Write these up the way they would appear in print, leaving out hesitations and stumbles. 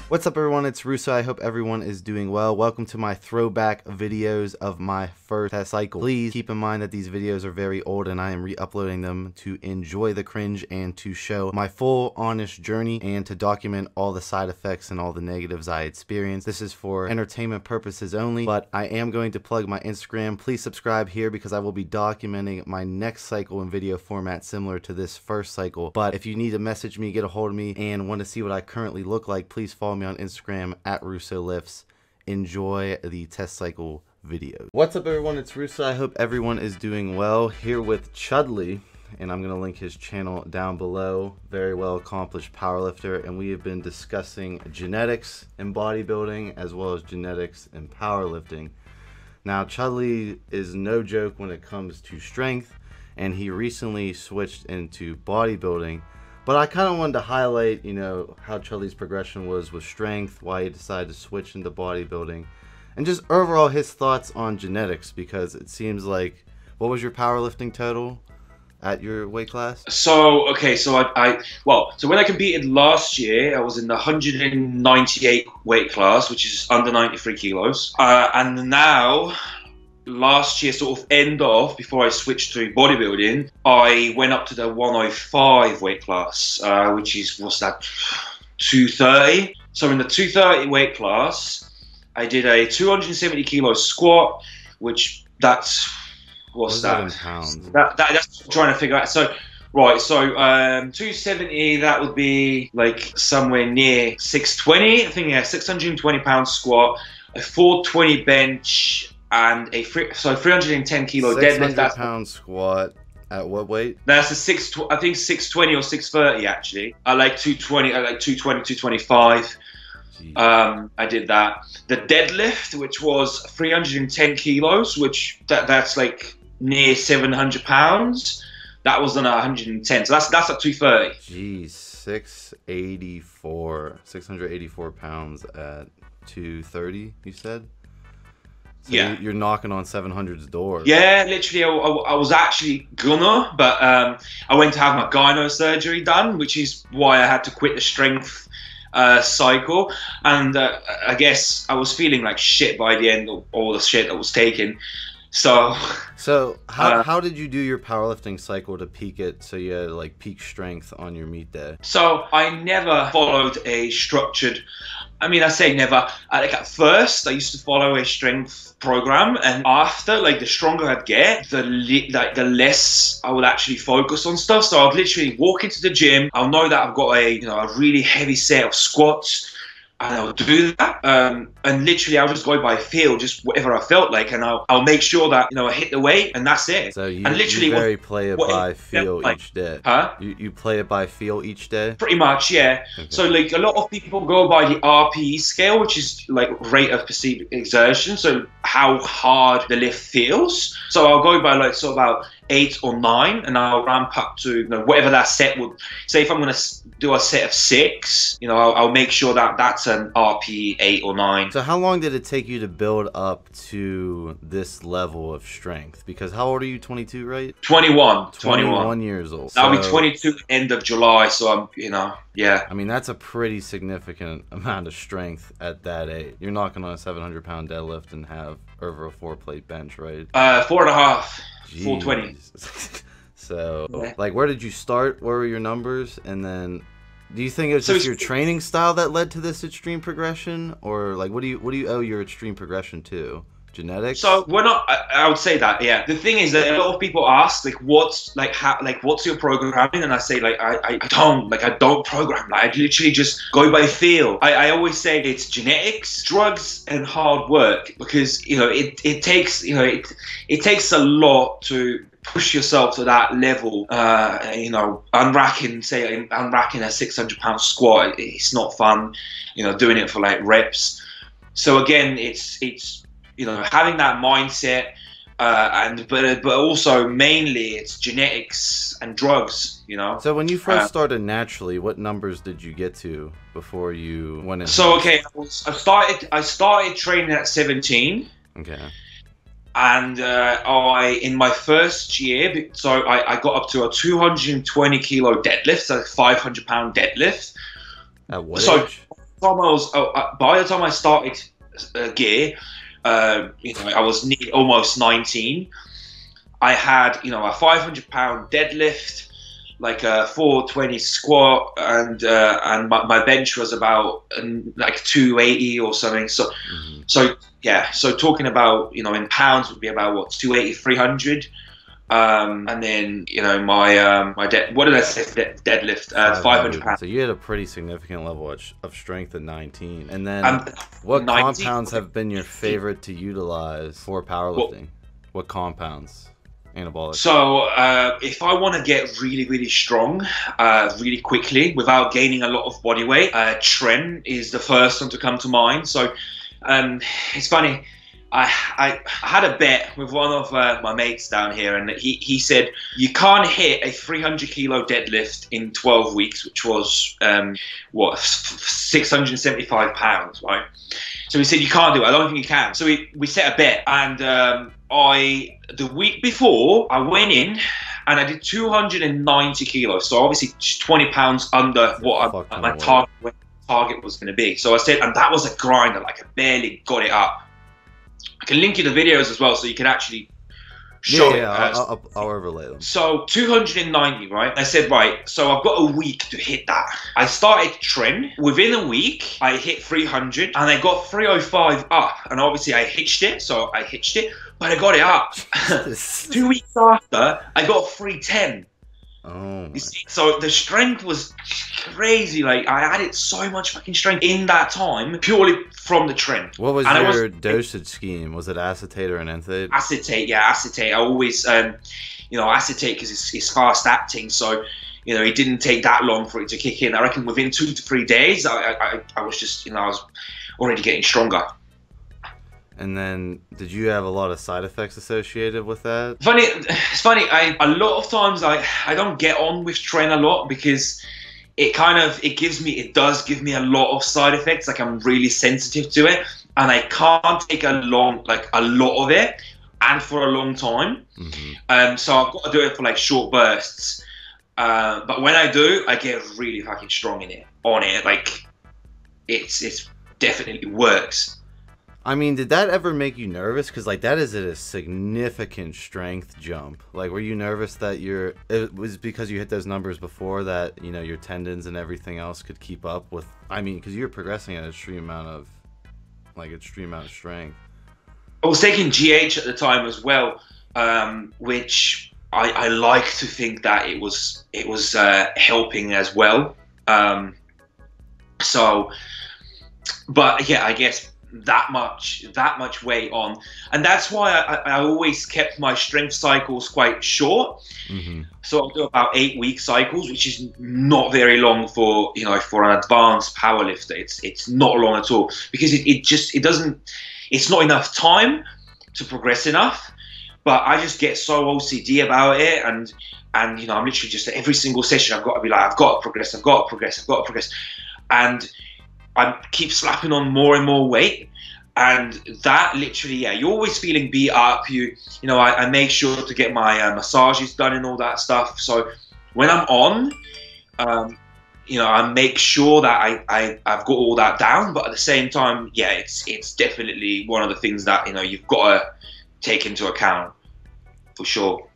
What's up everyone, it's Russo. I hope everyone is doing well. Welcome to my throwback videos of my first test cycle. Please keep in mind that these videos are very old and I am re-uploading them to enjoy the cringe and to show my full honest journey and to document all the side effects and all the negatives I experienced. This is for entertainment purposes only, but I am going to plug my Instagram. Please subscribe here because I will be documenting my next cycle in video format similar to this first cycle. But if you need to message me, get a hold of me, and want to see what I currently look like, please follow me on Instagram at RussoLifts. Enjoy the test cycle video. What's up everyone, it's Russo. I hope everyone is doing well. Here with Chudley, and I'm going to link his channel down below. Very well accomplished powerlifter, and we have been discussing genetics in bodybuilding as well as genetics in powerlifting. Now Chudley is no joke when it comes to strength, and he recently switched into bodybuilding. But I kind of wanted to highlight, how Chudley's progression was with strength, why he decided to switch into bodybuilding, and just overall his thoughts on genetics, because it seems like, what was your powerlifting total at your weight class? So, okay, so so when I competed last year, I was in the 198 weight class, which is under 93 kilos. And now, last year, sort of end off, before I switched to bodybuilding, I went up to the 105 weight class, which is, what's that, 230? So in the 230 weight class, I did a 270 kilo squat, which that's, what's that? In pounds? That's what I'm trying to figure out. So, right, so 270, that would be like somewhere near 620. I think, yeah, 620 pound squat, a 420 bench, and a 310 kilo deadlift. 600 pound squat at what weight? That's I think 620 or 630 actually. I like 220. I like 220, 225. Jeez. I did that. The deadlift, which was 310 kilos, which that's like near 700 pounds. That was on 110. So that's at 230. Jeez, 684 pounds at 230. You said. So yeah, you're knocking on 700's door. Yeah, literally, I was actually gonna, but I went to have my gyno surgery done, which is why I had to quit the strength cycle. And I guess I was feeling like shit by the end of all the shit that was taken. So how did you do your powerlifting cycle to peak it so you had like peak strength on your meet day? So I never followed a structured, I mean, I say never, like at first I used to follow a strength program, and after, like, the stronger I'd get, the less I would actually focus on stuff. So I'd literally walk into the gym, I'll know that I've got a really heavy set of squats, and I'll do that, and literally I'll just go by feel, just whatever I felt like, and I'll make sure that I hit the weight, and that's it. So you play it by feel each day. Huh? You play it by feel each day? Pretty much, yeah. Okay. So like a lot of people go by the RPE scale, which is like rate of perceived exertion, so how hard the lift feels. So I'll go by like sort of about 8 or 9, and I'll ramp up to whatever that set would say. If I'm going to do a set of 6, I'll make sure that that's an RP 8 or 9. So how long did it take you to build up to this level of strength? Because how old are you? 22, right? 21 years old. I'll be 22 end of July, so I'm yeah. I mean, that's a pretty significant amount of strength at that age. You're not going to a 700 pound deadlift and have over a 4-plate bench, right? 4.5. 420. So, like, where did you start? Where were your numbers? And then, do you think it was just your training style that led to this extreme progression, or like, what do you owe your extreme progression to? Genetics? So I would say that, yeah. The thing is that a lot of people ask, like, what's your programming? And I say, like, I don't program. Like, I literally just go by feel. I always say it's genetics, drugs, and hard work, because it takes it takes a lot to push yourself to that level. Unracking a 600 pound squat, it's not fun. Doing it for like reps. So again, it's having that mindset, but also mainly it's genetics and drugs. So when you first started naturally, what numbers did you get to before you went in? So okay, I started training at 17. Okay. And in my first year, so I got up to a 220 kilo deadlift, so 500 pound deadlift. At what age? by the time I started gear, I was almost 19. I had, a 500-pound deadlift, like a 420 squat, and my bench was about like 280 or something. So, so talking about, in pounds would be about what, 280, 300. And then, my what did I say? Deadlift, 500 pounds. So you had a pretty significant level of strength at 19. And then what 19 compounds have been your favorite to utilize for powerlifting? What compounds? Anabolics. So if I want to get really, really strong, really quickly, without gaining a lot of body weight, Tren is the first one to come to mind. So it's funny. I had a bet with one of my mates down here, and he said you can't hit a 300 kilo deadlift in 12 weeks, which was 675 pounds, right? So he said you can't do it. I don't think you can. So we set a bet, and the week before I went in and I did 290 kilos. So obviously 20 pounds under what my target was going to be. So I said, and that was a grinder. Like I barely got it up. I can link you the videos as well, so you can actually show it. I'll overlay them. So 290, right? I said, right, so I've got a week to hit that. I started Tren. Within a week, I hit 300, and I got 305 up. And obviously, I hitched it, but I got it up. 2 weeks after, I got 310. Oh, you see, so the strength was crazy. Like I added so much fucking strength in that time purely from the Tren. What was your dosage scheme? Was it acetate or enanthate? Acetate, yeah, acetate. I always, acetate because it's fast acting. So, it didn't take that long for it to kick in. I reckon within 2 to 3 days, I was just, I was already getting stronger. And then, did you have a lot of side effects associated with that? It's funny. A lot of times I don't get on with Tren a lot because it does give me a lot of side effects. Like I'm really sensitive to it, and I can't take a lot of it, and for a long time. So I've got to do it for like short bursts. But when I do, I get really fucking strong on it. Like it's definitely works. I mean, did that ever make you nervous? Because, like, that is a significant strength jump. Like, were you nervous that it was because you hit those numbers before that, your tendons and everything else could keep up with, I mean, because you're progressing at an extreme amount of strength. I was taking GH at the time as well, which I like to think that it was helping as well. But yeah, I guess that much weight on, and that's why I always kept my strength cycles quite short. So I'll do about 8-week cycles, which is not very long for for an advanced powerlifter. It's not long at all because it's not enough time to progress enough. But I just get so OCD about it, and I'm literally just at every single session I've got to be like, I've got to progress, and I keep slapping on more and more weight, and that literally, you're always feeling beat up. I make sure to get my massages done and all that stuff. So when I'm on, I make sure that I've got all that down. But at the same time, it's definitely one of the things that you've got to take into account for sure.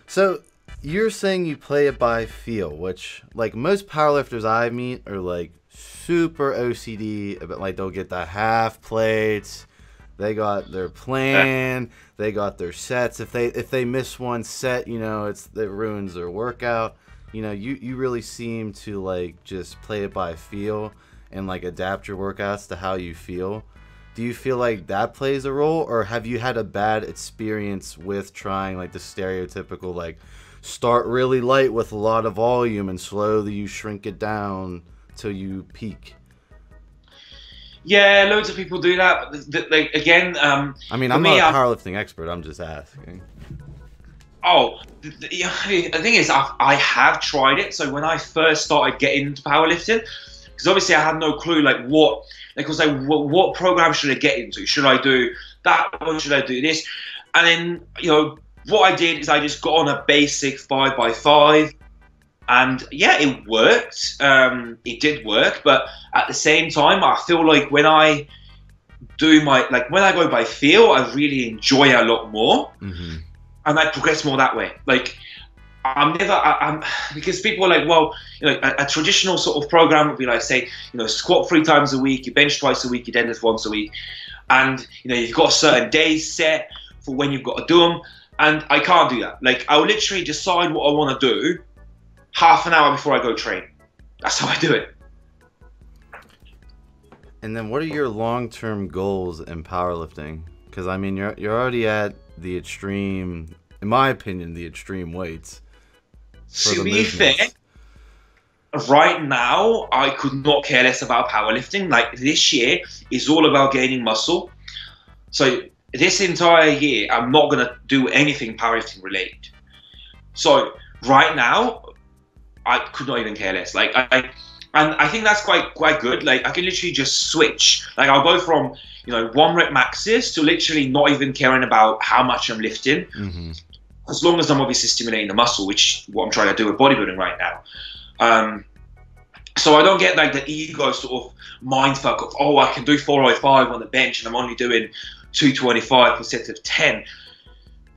So you're saying you play it by feel, which like most powerlifters I meet are like super OCD, but like they'll get the half plates, they got their plan, they got their sets. If they miss one set, it ruins their workout. You really seem to like just play it by feel and like adapt your workouts to how you feel. Do you feel like that plays a role, or have you had a bad experience with trying like the stereotypical like start really light with a lot of volume and slowly you shrink it down till you peak? Yeah, loads of people do that. Like again, I mean, I'm not a powerlifting expert. I'm just asking. Oh, the thing is, I have tried it. So when I first started getting into powerlifting, because obviously I had no clue what program should I get into? Should I do that or should I do this? And then what I did is I just got on a basic 5x5. And yeah, it worked. It did work, but at the same time, I feel like when I do when I go by feel, I really enjoy it a lot more, Mm-hmm. and I progress more that way. Like I'm because people are like, well, a traditional sort of program would be like, say, squat 3 times a week, you bench twice a week, you deadlift once a week, and you've got certain days set for when you've got to do them, and I can't do that. Like, I'll literally decide what I want to do half an hour before I go train. That's how I do it. And then what are your long-term goals in powerlifting? Because I mean, you're already at the extreme, in my opinion, the extreme weights. To be fair, right now I could not care less about powerlifting. Like, this year is all about gaining muscle. So this entire year I'm not gonna do anything powerlifting related. So right now I could not even care less. Like, and I think that's quite good. Like, I can literally just switch. Like, I'll go from 1 rep maxes to literally not even caring about how much I'm lifting, as long as I'm obviously stimulating the muscle, which is what I'm trying to do with bodybuilding right now. So I don't get like the ego sort of mindfuck of, oh, I can do 405 on the bench and I'm only doing 225 per set of 10.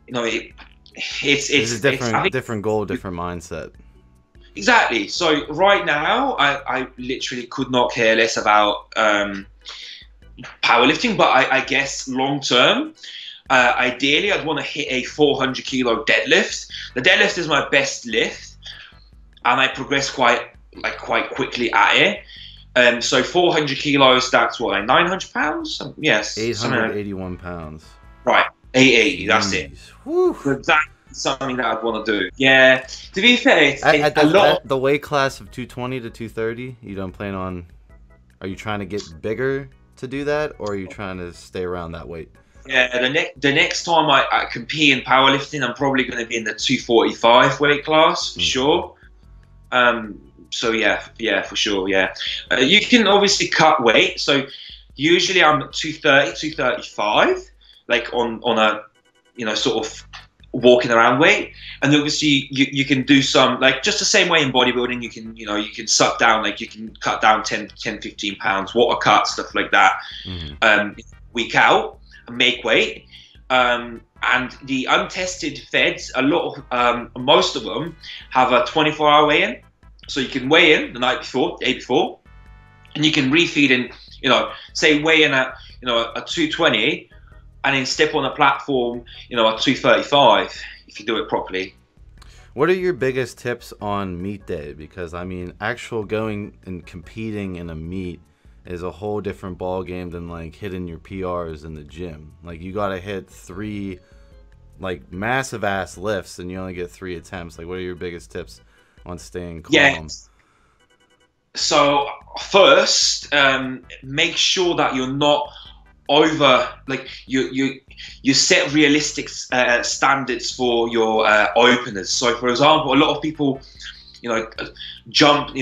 It's a different goal, different mindset. Exactly. So right now, I literally could not care less about powerlifting, but I guess long term, ideally, I'd want to hit a 400 kilo deadlift. The deadlift is my best lift, and I progress quite quickly at it. So 400 kilos, that's what, like 900 pounds? Yes. 881 pounds. Right. 880, that's it. Woo. So that's something that I'd want to do. Yeah. To be fair, it's a lot. The weight class of 220 to 230, you don't plan on, are you trying to get bigger to do that, or are you trying to stay around that weight? Yeah, the next time I compete in powerlifting, I'm probably going to be in the 245 weight class for sure. So yeah, for sure, yeah. You can obviously cut weight. So usually I'm at 230, 235, like on a sort of walking around weight. And obviously you can do some, like, just the same way in bodybuilding, you can suck down, like you can cut down 10, 15 pounds, water cut, stuff like that, week out, and make weight. And the untested feds, most of them have a 24-hour weigh-in. So you can weigh in the night before, the day before, and you can refeed in, say weigh in at, a 220, and then step on a platform, at 235, if you do it properly. What are your biggest tips on meet day? Because I mean, actual going and competing in a meet is a whole different ball game than like hitting your PRs in the gym. Like, you got to hit 3 like massive ass lifts and you only get 3 attempts. Like, what are your biggest tips on staying calm? Yeah. So first, make sure that you're not over, like, you set realistic standards for your openers. So for example, a lot of people jump,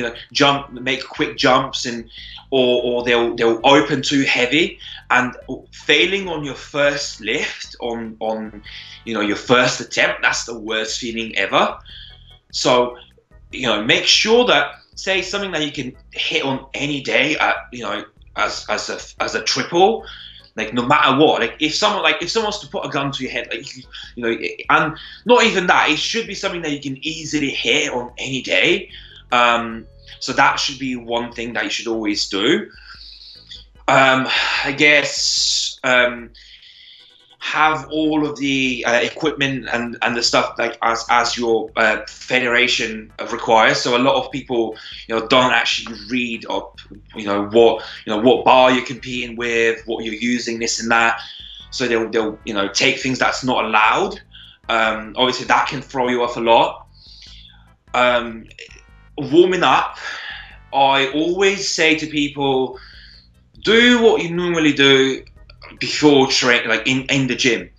make quick jumps, and or they'll open too heavy, and failing on your first lift on your first attempt, that's the worst feeling ever. So make sure that, say, something that you can hit on any day at, as a triple, like, no matter what. Like, if someone wants to put a gun to your head, like, and not even that, it should be something that you can easily hit on any day. So that should be one thing that you should always do. I guess have all of the equipment and the stuff, like, as your federation requires. So a lot of people don't actually read up what bar you're competing with, what you're using, this and that. So they'll take things that's not allowed. Obviously that can throw you off a lot. Warming up, I always say to people, do what you normally do before training, like in the gym.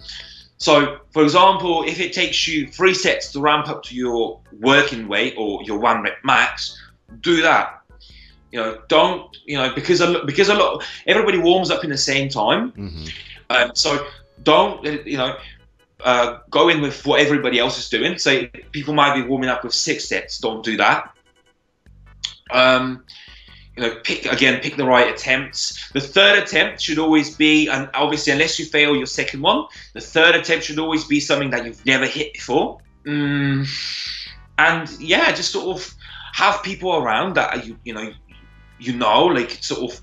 So for example, if it takes you 3 sets to ramp up to your working weight or your 1 rep max, do that. Don't, because a lot, everybody warms up in the same time. So don't, go in with what everybody else is doing. So people might be warming up with 6 sets. Don't do that. You know, pick the right attempts. The third attempt should always be, and obviously unless you fail your second one, the third attempt should always be something that you've never hit before. And yeah, just sort of have people around that you know, like sort of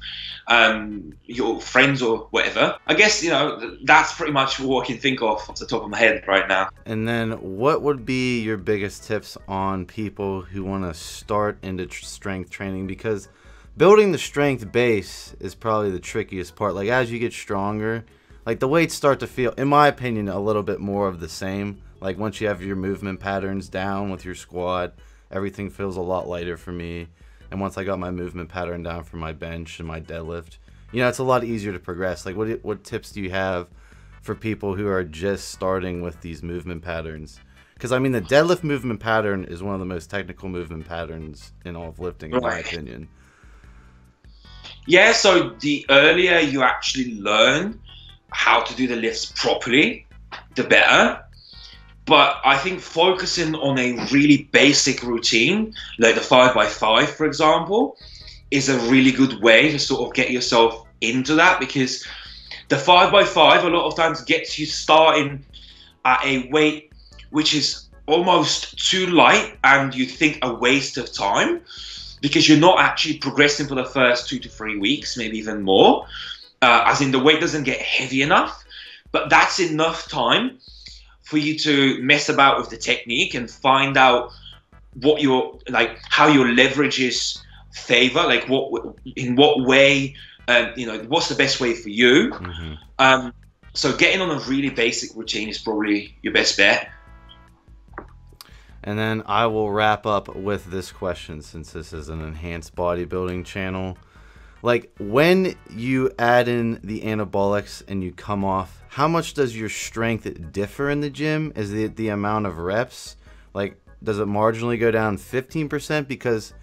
your friends or whatever. I guess, you know, that's pretty much what I can think of off the top of my head right now. And then what would be your biggest tips on people who want to start into strength training? Because building the strength base is probably the trickiest part. Like, as you get stronger, like, the weights start to feel, in my opinion, a little bit more of the same. Like, once you have your movement patterns down with your squat, everything feels a lot lighter for me. And once I got my movement pattern down for my bench and my deadlift, you know, it's a lot easier to progress. Like, what tips do you have for people who are just starting with these movement patterns? Because, I mean, the deadlift movement pattern is one of the most technical movement patterns in all of lifting, in my opinion. Yeah, so the earlier you actually learn how to do the lifts properly, the better. But I think focusing on a really basic routine, like the 5x5, for example, is a really good way to sort of get yourself into that, because the 5x5 a lot of times gets you starting at a weight which is almost too light and you think a waste of time, because you're not actually progressing for the first 2 to 3 weeks, maybe even more, as in the weight doesn't get heavy enough. But that's enough time for you to mess about with the technique and find out what your, like, how your leverages favor, like in what way, you know, what's the best way for you. So getting on a really basic routine is probably your best bet. And then I will wrap up with this question, since this is an enhanced bodybuilding channel. Like, when you add in the anabolics and you come off, how much does your strength differ in the gym? Is it the amount of reps? Like, does it marginally go down 15%? Because,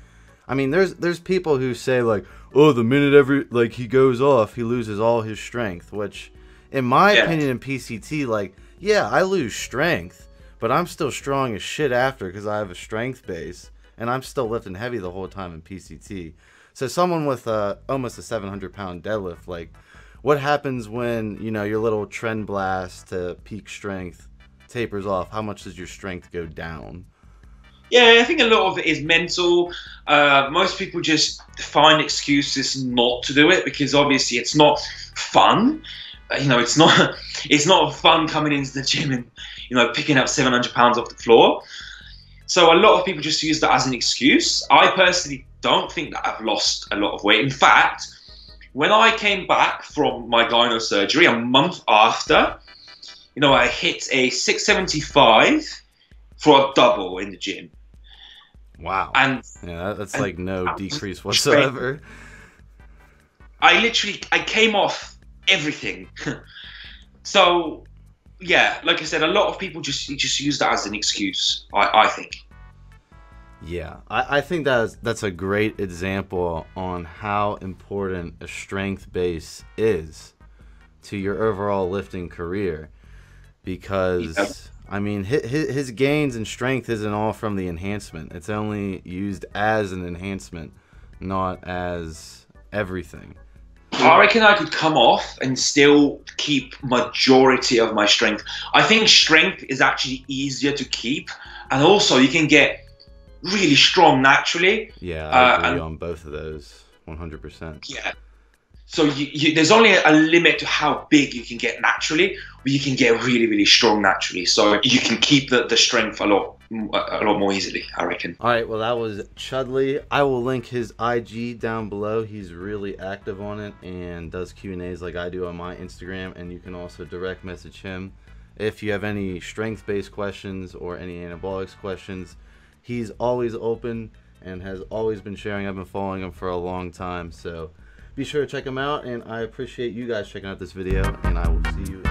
I mean, there's people who say, like, oh, the minute he goes off, he loses all his strength. Which, in my opinion, in PCT, like, yeah, I lose strength, but I'm still strong as shit after, because I have a strength base, and I'm still lifting heavy the whole time in PCT. So someone with almost a 700-pound deadlift, like, what happens when, you know, your little trend blast to peak strength tapers off? How much does your strength go down? Yeah, I think a lot of it is mental. Most people just find excuses not to do it, because obviously it's not fun. You know, it's not fun coming into the gym and, you know, picking up 700 pounds off the floor. So a lot of people just use that as an excuse. I personally don't think that I've lost a lot of weight. In fact, when I came back from my gyno surgery a month after, you know, I hit a 675 for a double in the gym. Wow. And yeah, that's like no decrease whatsoever. I came off everything. So yeah, like I said, a lot of people just use that as an excuse, I think. Yeah, I think that's a great example on how important a strength base is to your overall lifting career. Because, I mean, his gains in strength isn't all from the enhancement. It's only used as an enhancement, not as everything. I reckon I could come off and still keep majority of my strength. I think strength is actually easier to keep, and also you can get really strong naturally. Yeah, I agree on both of those, 100%. Yeah. So there's only a limit to how big you can get naturally, but you can get really, really strong naturally. So you can keep the strength a lot more easily, I reckon. All right, well, that was Chudley. I will link his IG down below. He's really active on it and does Q&As like I do on my Instagram, and you can also direct message him if you have any strength-based questions or any anabolics questions. He's always open and has always been sharing. I've been following him for a long time, so be sure to check him out, and I appreciate you guys checking out this video, and I will see you